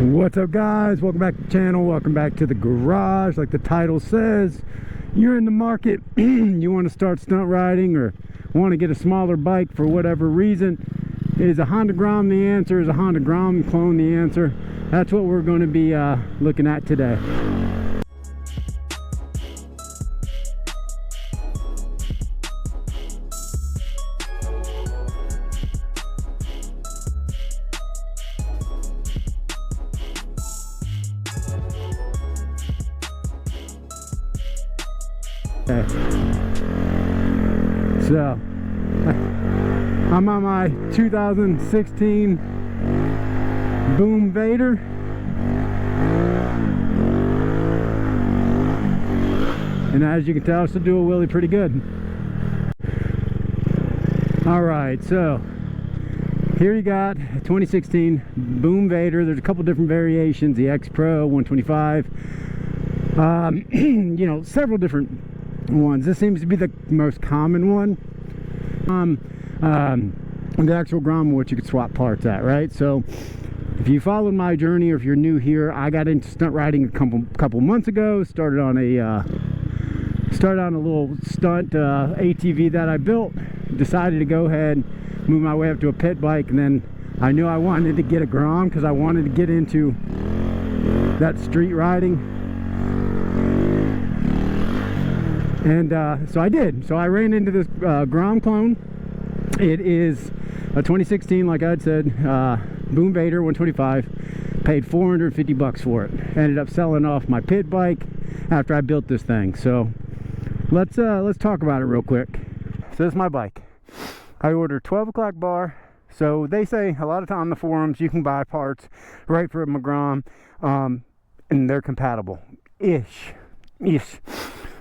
What's up, guys? Welcome back to the channel. Welcome back to the garage. Like the title says, you're in the market. You want to start stunt riding or want to get a smaller bike for whatever reason. Is a Honda GROM the answer? Is a Honda GROM clone the answer? That's what we're going to be looking at today. Okay. So I'm on my 2016 Boom Vader. And as you can tell, it's still doing wheelie pretty good. Alright, so here you got a 2016 Boom Vader. There's a couple different variations, the X Pro 125. You know, several different ones. This seems to be the most common one. The actual GROM, which you could swap parts at, right? So if you followed my journey, or if you're new here, I got into stunt riding a couple months ago. Started on a little stunt ATV that I built. Decided to go ahead, move my way up to a pit bike, and then I knew I wanted to get a GROM because I wanted to get into that street riding. And so I did. So I ran into this GROM clone. It is a 2016, like I had said, Boom Vader 125. Paid 450 bucks for it. Ended up selling off my pit bike after I built this thing. So let's talk about it real quick. So this is my bike. I ordered 12 o'clock bar. So they say a lot of time on the forums you can buy parts right from a GROM, and they're compatible ish.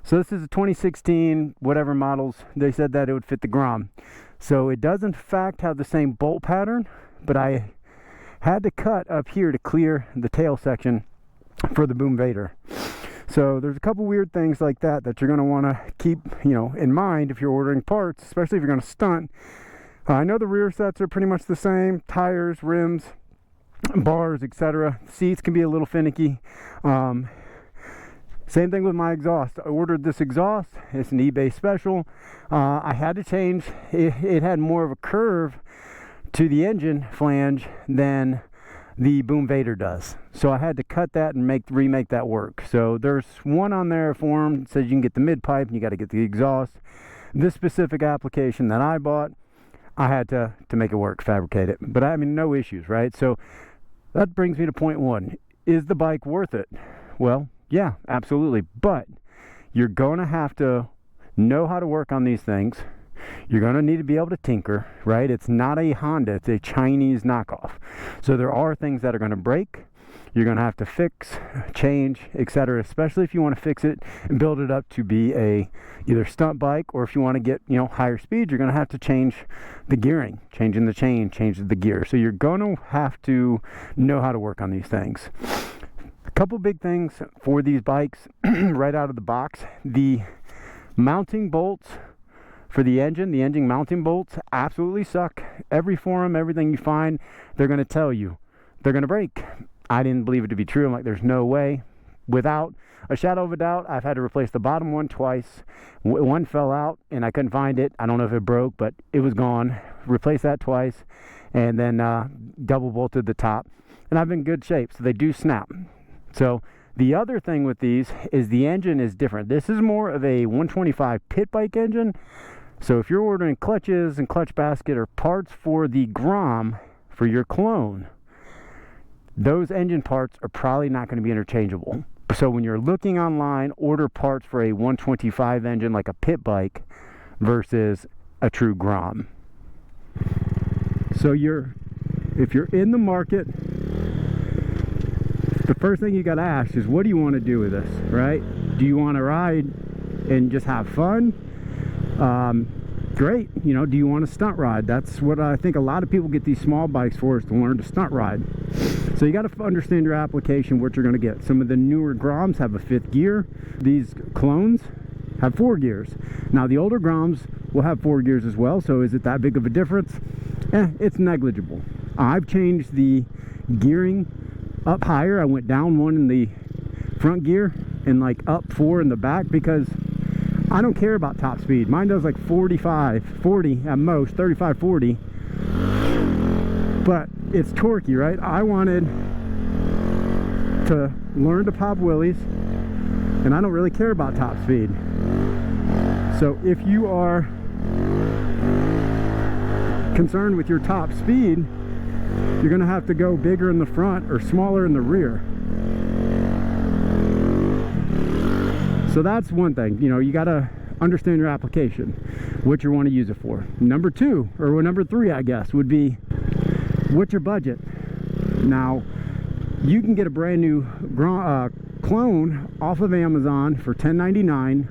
So this is a 2016 whatever models. They said that it would fit the GROM. So it does in fact have the same bolt pattern, but I had to cut up here to clear the tail section for the Boom Vader. So there's a couple weird things like that you're going to want to keep, you know, in mind if you're ordering parts, especially if you're going to stunt. I know the rear sets are pretty much the same, tires, rims, bars, etc. Seats can be a little finicky. Same thing with my exhaust. I ordered this exhaust. It's an eBay special. I had to change. It had more of a curve to the engine flange than the Boom Vader does. So I had to cut that and remake that work. So there's one on there form that says you can get the mid pipe and you got to get the exhaust. This specific application that I bought, I had to make it work, fabricate it. But I mean, no issues, right? So that brings me to point one. Is the bike worth it? Well, yeah, absolutely. But you're going to have to know how to work on these things. You're going to need to be able to tinker, right? It's not a Honda, it's a Chinese knockoff. So there are things that are going to break. You're going to have to fix, change, etc. Especially if you want to fix it and build it up to be a either stunt bike, or if you want to get, you know, higher speed, you're going to have to change the gearing, changing the chain, change the gear. So you're going to have to know how to work on these things. A couple big things for these bikes right out of the box. The mounting bolts for the engine mounting bolts absolutely suck. Every forum, everything you find, they're going to tell you they're going to break. I didn't believe it to be true. I'm like, there's no way. Without a shadow of a doubt, I've had to replace the bottom one twice. One fell out and I couldn't find it. I don't know if it broke, but it was gone. Replaced that twice, and then double bolted the top. And I've been in good shape, so they do snap. So the other thing with these is the engine is different. This is more of a 125 pit bike engine. So if you're ordering clutches and clutch basket or parts for the GROM for your clone, those engine parts are probably not going to be interchangeable. So when you're looking online, order parts for a 125 engine like a pit bike versus a true GROM. So if you're in the market, the first thing you got to ask is, what do you want to do with this, right? Do you want to ride and just have fun? Great. You know, do you want to stunt ride? That's what I think a lot of people get these small bikes for, is to learn to stunt ride. So you got to understand your application, what you're going to get. Some of the newer GROMs have a 5th gear. These clones have 4 gears. Now the older GROMs will have 4 gears as well. So is it that big of a difference? It's negligible. I've changed the gearing up higher. I went down 1 in the front gear and like up 4 in the back, because I don't care about top speed. Mine does like 45, 40 at most, 35, 40. But it's torquey, right? I wanted to learn to pop wheelies, and I don't really care about top speed. So if you are concerned with your top speed, you're gonna have to go bigger in the front or smaller in the rear. So that's one thing, you know, you gotta understand your application, what you want to use it for. Number 2, or number 3, I guess, would be, what's your budget? Now, you can get a brand new clone off of Amazon for $10.99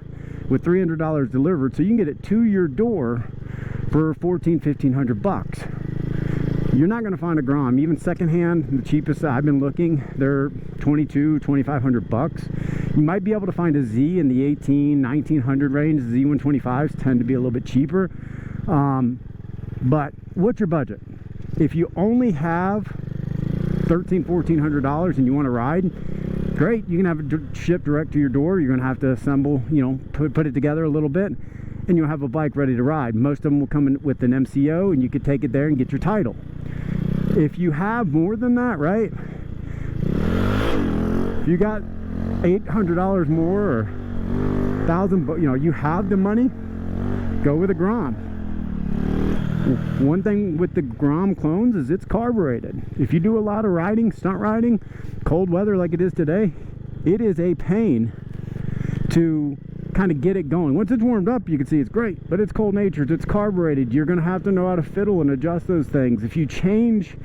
with $300 delivered, so you can get it to your door for $1,400-1,500 bucks. You're not going to find a GROM, even secondhand. The cheapest I've been looking, they're $2,200-2,500 bucks. You might be able to find a Z in the $1,800-1,900 range. Z125s tend to be a little bit cheaper. But what's your budget? If you only have $1,300-1,400 and you want to ride, great. You can have it shipped direct to your door. You're going to have to assemble, you know, put it together a little bit, and you'll have a bike ready to ride. Most of them will come in with an MCO, and you could take it there and get your title. If you have more than that, right? If you got $800 more or $1,000, you know, you have the money, go with a GROM. One thing with the GROM clones is it's carbureted. If you do a lot of riding, stunt riding, cold weather like it is today, it is a pain to kind of get it going. Once it's warmed up, you can see it's great, but it's cold natured, it's carbureted. You're going to have to know how to fiddle and adjust those things. If you change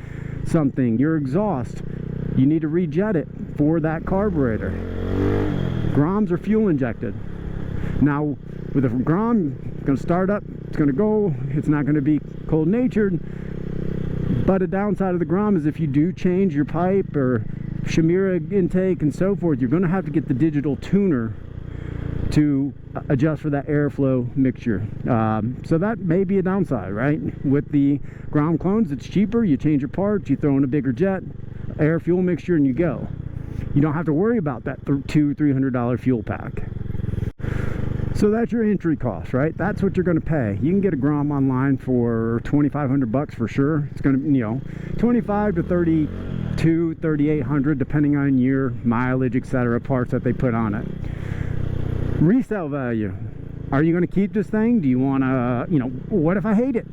something, your exhaust, you need to rejet it for that carburetor. GROMs are fuel injected. Now with a GROM, it's going to start up, it's going to go, it's not going to be cold natured. But a downside of the GROM is if you do change your pipe or Shimura intake and so forth, you're going to have to get the digital tuner to adjust for that airflow mixture. So that may be a downside, right? With the GROM clones, it's cheaper. You change your parts, you throw in a bigger jet, air fuel mixture, and you go. You don't have to worry about that $200-300 fuel pack. So that's your entry cost, right? That's what you're going to pay. You can get a GROM online for $2,500 bucks for sure. It's going to, you know, $25 to $32, $3,800 depending on your mileage, etc., parts that they put on it. Resale value. Are you going to keep this thing? Do you want to, you know, what if I hate it?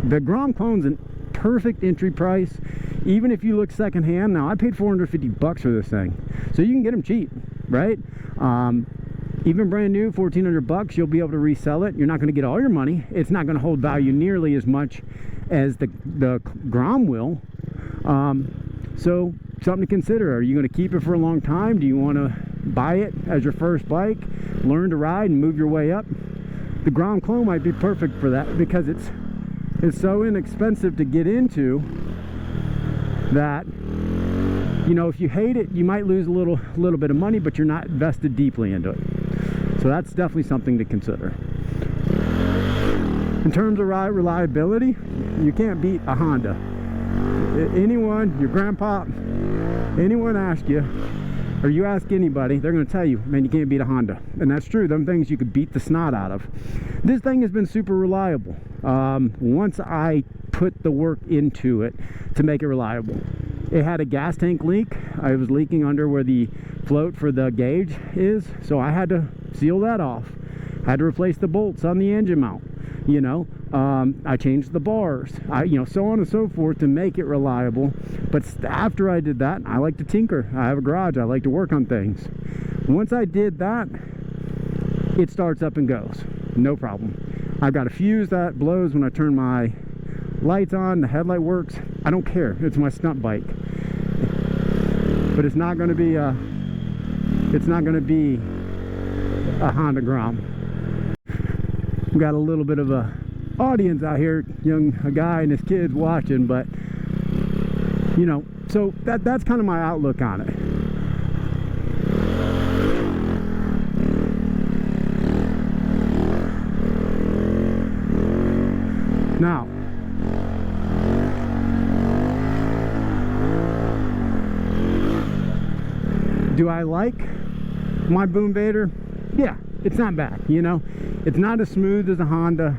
The GROM clone's a perfect entry price, even if you look secondhand. Now, I paid $450 bucks for this thing, so you can get them cheap, right? Even brand new, $1,400 bucks, you'll be able to resell it. You're not going to get all your money. It's not going to hold value nearly as much as the GROM will. So something to consider. Are you going to keep it for a long time? Do you want to buy it as your first bike, learn to ride and move your way up? The GROM clone might be perfect for that, because it's so inexpensive to get into that, you know, if you hate it, you might lose a little bit of money, but you're not invested deeply into it. So that's definitely something to consider. In terms of ride reliability, you can't beat a Honda. Anyone, your grandpa, anyone ask you, or you ask anybody, they're going to tell you, man, you can't beat a Honda. And that's true. Them things you could beat the snot out of. This thing has been super reliable. Once I put the work into it to make it reliable. It had a gas tank leak. I was leaking under where the float for the gauge is, so I had to seal that off. Had to replace the bolts on the engine mount. You know, I changed the bars. You know, so on and so forth to make it reliable. But after I did that, I like to tinker. I have a garage. I like to work on things. Once I did that, it starts up and goes. No problem. I've got a fuse that blows when I turn my lights on. The headlight works. I don't care. It's my stunt bike. But it's not going to be a Honda GROM. We got a little bit of a audience out here, a guy and his kids watching, but you know, so that's kind of my outlook on it. Now, Do I like my Boom Vader? Yeah, it's not bad, you know. It's not as smooth as a Honda.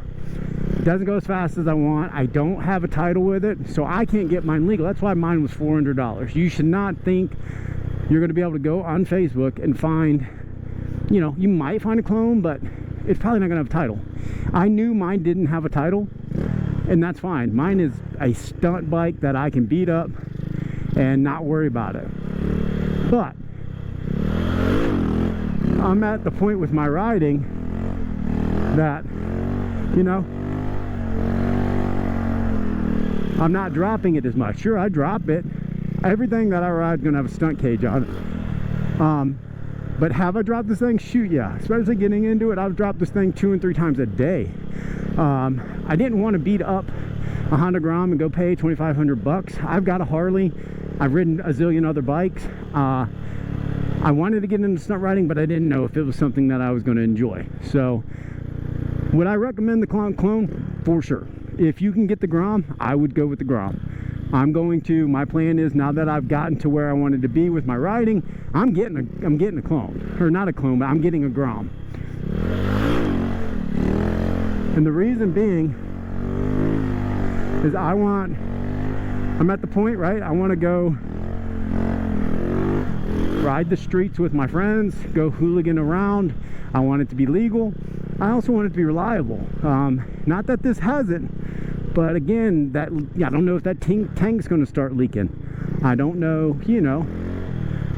It doesn't go as fast as I want. I don't have a title with it, so I can't get mine legal. That's why mine was $400. You should not think you're going to be able to go on Facebook and find, you know, you might find a clone, but it's probably not going to have a title. I knew mine didn't have a title, and that's fine. Mine is a stunt bike that I can beat up and not worry about it. But I'm at the point with my riding that, you know, I'm not dropping it as much. Sure, I drop it. Everything that I ride is going to have a stunt cage on it. But have I dropped this thing? Shoot, yeah. Especially getting into it, I've dropped this thing 2 and 3 times a day. I didn't want to beat up a Honda GROM and go pay 2,500 bucks. I've got a Harley. I've ridden a zillion other bikes. I wanted to get into stunt riding, but I didn't know if it was something that I was going to enjoy. So would I recommend the clone? For sure. If you can get the GROM, I would go with the GROM. My plan is, now that I've gotten to where I wanted to be with my riding, I'm getting a clone. Or not a clone, but I'm getting a GROM. And the reason being is I'm at the point, right? I want to go ride the streets with my friends, go hooligan around. I want it to be legal. I also want it to be reliable. Not that this hasn't, but again, I don't know if that tank's going to start leaking. I don't know, you know,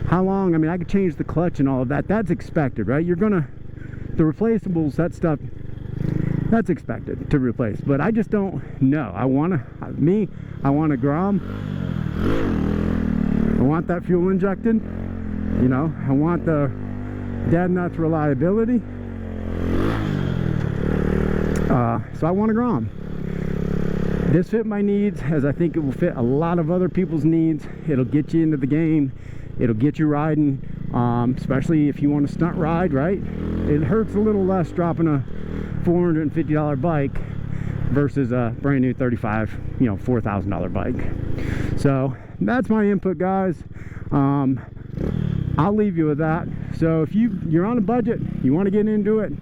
how long. I mean, I could change the clutch and all of that. That's expected, right? The replaceables, that stuff, that's expected to replace. But I just don't know. I want a GROM. I want that fuel injected. You know, I want the dead nuts reliability. So I want a GROM. This fit my needs, as I think it will fit a lot of other people's needs. It'll get you into the game. It'll get you riding, especially if you want to stunt ride, right? It hurts a little less dropping a $450 bike versus a brand new $4,000 bike. So that's my input, guys. I'll leave you with that. So if you're on a budget, you want to get into it,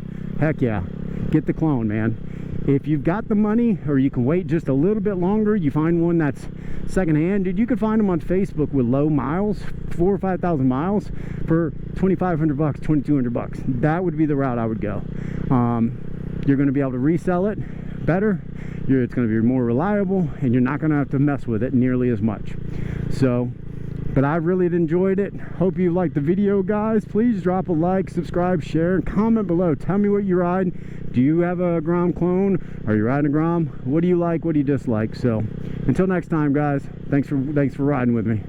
heck yeah, get the clone, man. If you've got the money, or you can wait just a little bit longer, you find one that's secondhand, dude, you can find them on Facebook with low miles, 4,000 or 5,000 miles for 2,500 bucks, 2,200 bucks. That would be the route I would go. You're going to be able to resell it better. It's going to be more reliable, and you're not going to have to mess with it nearly as much. So, but I really enjoyed it. Hope you liked the video, guys. Please drop a like, subscribe, share, and comment below. Tell me what you ride. Do you have a GROM clone? Are you riding a GROM? What do you like? What do you dislike? So until next time, guys, thanks for riding with me.